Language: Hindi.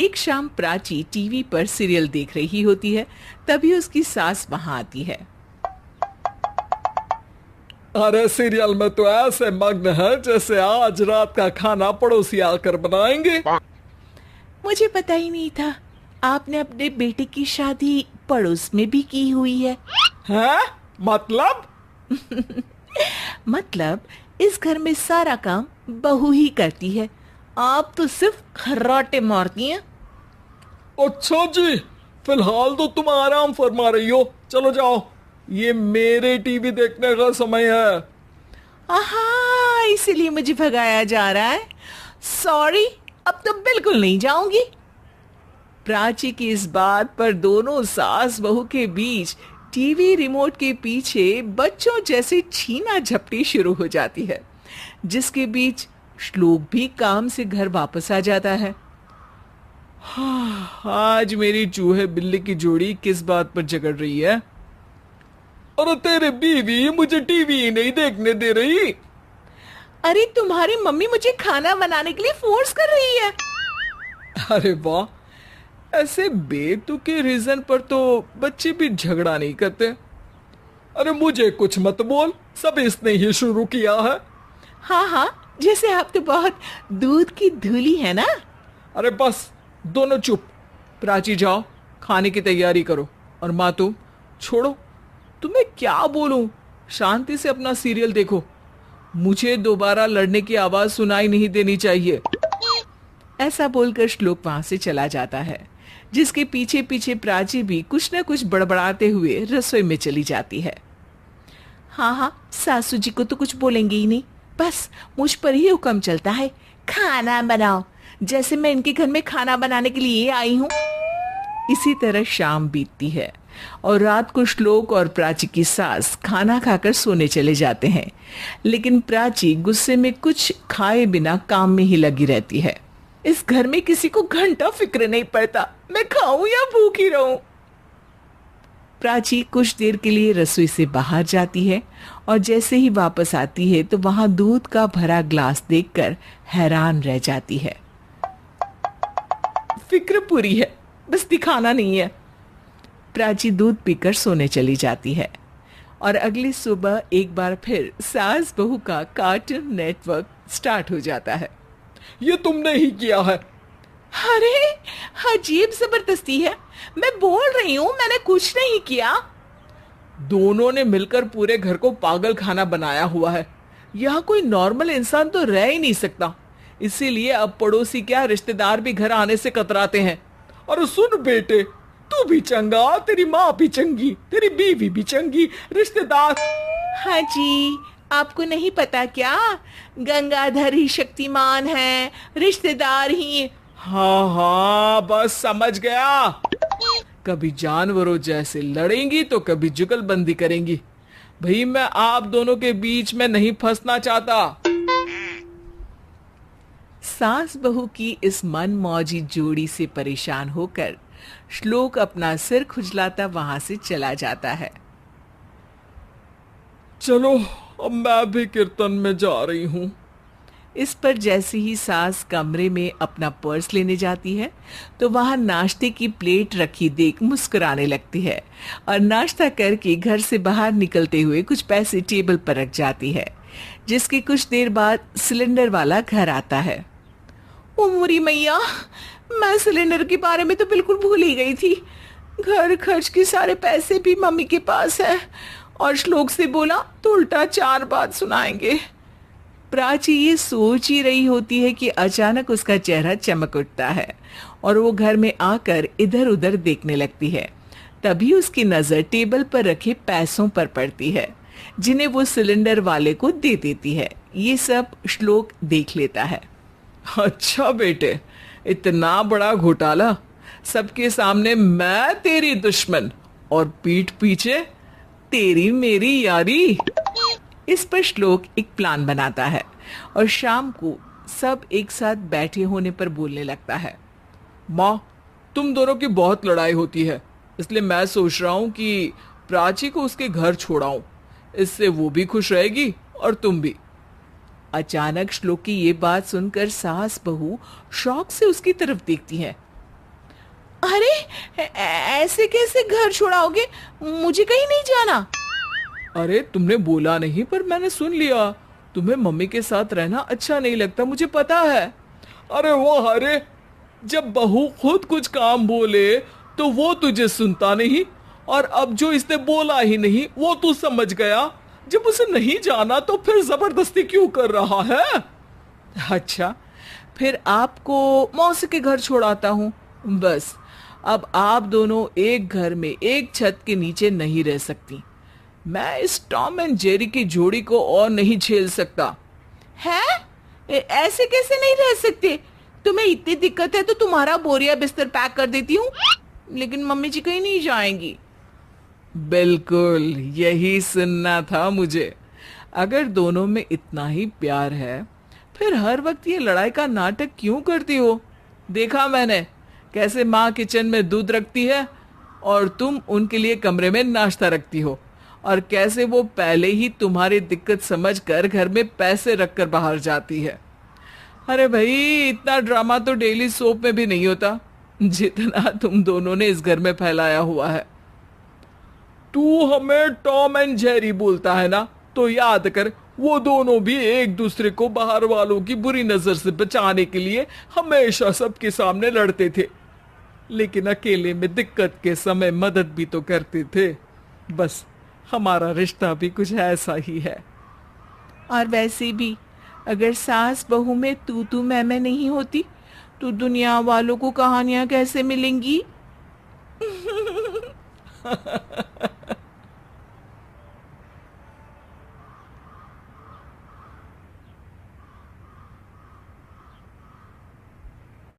एक शाम प्राची टीवी पर सीरियल देख रही होती है। तभी उसकी सास वहां आती है। अरे सीरियल में तो ऐसे मग्न है जैसे आज रात का खाना पड़ोसी आकर बनाएंगे। मुझे पता ही नहीं था आपने अपने बेटे की शादी पड़ोस में भी की हुई है। हैं? मतलब? मतलब इस घर में सारा काम बहू ही करती है, आप तो सिर्फ खर्राटे मारती हैं। अच्छा जी, फिलहाल तो तुम आराम फरमा रही हो। चलो जाओ, ये मेरे टीवी देखने का समय है। आहा, इसीलिए मुझे भगाया जा रहा है। सॉरी, अब तो बिल्कुल नहीं जाऊंगी। प्राची की इस बात पर दोनों सास बहू के बीच टीवी रिमोट के पीछे बच्चों जैसे छीना झपटी शुरू हो जाती है, जिसके बीच श्लोक भी काम से घर वापस आ जाता है। आज मेरी चूहे बिल्ली की जोड़ी किस बात पर झगड़ रही है? अरे तेरे बीवी मुझे टीवी ही नहीं देखने दे रही। अरे तुम्हारी मम्मी मुझे खाना बनाने के लिए फोर्स कर रही है। अरे वाह, ऐसे बेतुके रीजन पर तो बच्चे भी झगड़ा नहीं करते। अरे मुझे कुछ मत बोल, सब इसने ही शुरू किया है। हाँ हाँ, जैसे आप तो बहुत दूध की धूली है ना। अरे बस, दोनों चुप। प्राची जाओ, खाने की तैयारी करो। और माँ तुम छोड़ो, तुम्हें क्या बोलूं, शांति से अपना सीरियल देखो। मुझे दोबारा लड़ने की आवाज सुनाई नहीं देनी चाहिए। ऐसा बोलकर श्लोक वहां से चला जाता है, जिसके पीछे पीछे प्राची भी कुछ न कुछ बड़बड़ाते हुए रसोई में चली जाती है। हाँ हाँ, सासू जी को तो कुछ बोलेंगे ही नहीं, बस मुझ पर ही हुक्म चलता है, खाना बनाओ, जैसे मैं इनके घर में खाना बनाने के लिए आई हूँ। इसी तरह शाम बीतती है और रात को श्लोक और प्राची की सास खाना खाकर सोने चले जाते हैं, लेकिन प्राची गुस्से में कुछ खाए बिना काम में ही लगी रहती है। इस घर में किसी को घंटा फिक्र नहीं पड़ता, मैं खाऊं या भूखी रहूं। प्राची कुछ देर के लिए रसोई से बाहर जाती है और जैसे ही वापस आती है तो वहां दूध का भरा ग्लास देखकर हैरान रह जाती है। फिक्र पूरी है, बस दिखाना नहीं है। प्राची दूध पीकर सोने चली जाती है और अगली सुबह एक बार फिर सास बहू का कार्टून नेटवर्क स्टार्ट हो जाता है। ये तुमने ही किया है। अरे अजीब जबरदस्ती है, मैं बोल रही हूँ मैंने कुछ नहीं किया। दोनों ने मिलकर पूरे घर को पागल खाना बनाया हुआ है। यहाँ कोई नॉर्मल इंसान तो रह ही नहीं सकता, इसीलिए अब पड़ोसी क्या रिश्तेदार भी घर आने से कतराते हैं। और सुन बेटे, तू भी चंगा, तेरी माँ भी चंगी, तेरी बीवी भी चंगी, रिश्तेदार। हाँ जी, आपको नहीं पता क्या, गंगाधर ही शक्तिमान है, रिश्तेदार ही। हाँ हाँ, बस समझ गया। कभी जानवरों जैसे लड़ेंगी तो कभी जुगलबंदी करेंगी। भाई मैं आप दोनों के बीच में नहीं फंसना चाहता। सास बहू की इस मन मौजी जोड़ी से परेशान होकर श्लोक अपना सिर खुजलाता वहां से चला जाता है। चलो अब मैं भी कीर्तन में जा रही हूँ। इस पर जैसे ही सास कमरे में अपना पर्स लेने जाती है तो वहां नाश्ते की प्लेट रखी देख मुस्कुराने लगती है और नाश्ता करके घर से बाहर निकलते हुए कुछ पैसे टेबल पर रख जाती है, जिसके कुछ देर बाद सिलेंडर वाला घर आता है। ओ मोरी मैया, मैं सिलेंडर के बारे में तो बिल्कुल भूल ही गई थी। घर खर्च के सारे पैसे भी मम्मी के पास है और श्लोक से बोला तो उल्टा 4 बात सुनाएंगे। प्राची ये सोच ही रही होती है कि अचानक उसका चेहरा चमक उठता है और वो घर में आकर इधर उधर देखने लगती है। तभी उसकी नजर टेबल पर रखे पैसों पर पड़ती है, जिन्हें वो सिलेंडर वाले को दे देती है। ये सब श्लोक देख लेता है। अच्छा बेटे, इतना बड़ा घोटाला, सबके सामने मैं तेरी दुश्मन और पीठ पीछे तेरी मेरी यारी। इस पर श्लोक एक प्लान बनाता है और शाम को सब एक साथ बैठे होने पर बोलने लगता है। माँ, तुम दोनों की बहुत लड़ाई होती है, इसलिए मैं सोच रहा हूँ कि प्राची को उसके घर छोड़ाऊं। इससे वो भी खुश रहेगी और तुम भी। अचानक श्लोक की ये बात सुनकर सास बहू शौक से उसकी तरफ देखती है। अरे, ऐसे कैसे घर छोड़ाओगे? मुझे कहीं नहीं जाना। अरे तुमने बोला नहीं पर मैंने सुन लिया। तुम्हें मम्मी के साथ रहना अच्छा नहीं लगता, मुझे पता है। अरे वो अरे, जब बहू खुद कुछ काम बोले तो वो तुझे सुनता नहीं, और अब जो इसने बोला ही नहीं वो तू समझ गया। जब उसे नहीं जाना तो फिर जबरदस्ती क्यों कर रहा है? अच्छा, फिर आपको मौसी के घर छोड़ाता हूँ। बस, अब आप दोनों एक घर में एक छत के नीचे नहीं रह सकती। मैं इस टॉम एंड जेरी की जोड़ी को और नहीं झेल सकता। है? ऐसे कैसे नहीं रह सकते? तुम्हें इतनी दिक्कत है तो तुम्हारा बोरिया बिस्तर पैक कर देती हूँ, लेकिन मम्मी जी कहीं नहीं जाएंगी। बिल्कुल, यही सुनना था मुझे। अगर दोनों में इतना ही प्यार है फिर हर वक्त ये लड़ाई का नाटक क्यों करती हो? देखा मैंने कैसे माँ किचन में दूध रखती है और तुम उनके लिए कमरे में नाश्ता रखती हो, और कैसे वो पहले ही तुम्हारी दिक्कत समझकर घर में पैसे रखकर बाहर जाती है। अरे भाई, इतना ड्रामा तो डेली सोप में भी नहीं होता जितना तुम दोनों ने इस घर में फैलाया हुआ है। तू हमें टॉम एंड जेरी बोलता है ना, तो याद कर वो दोनों भी एक दूसरे को बाहर वालों की बुरी नजर से बचाने के लिए हमेशा सबके सामने लड़ते थे, लेकिन अकेले में दिक्कत के समय मदद भी तो करते थे। बस हमारा रिश्ता भी कुछ ऐसा ही है। और वैसे भी अगर सास बहू में तू मैं नहीं होती तो दुनिया वालों को कहानियां कैसे मिलेंगी?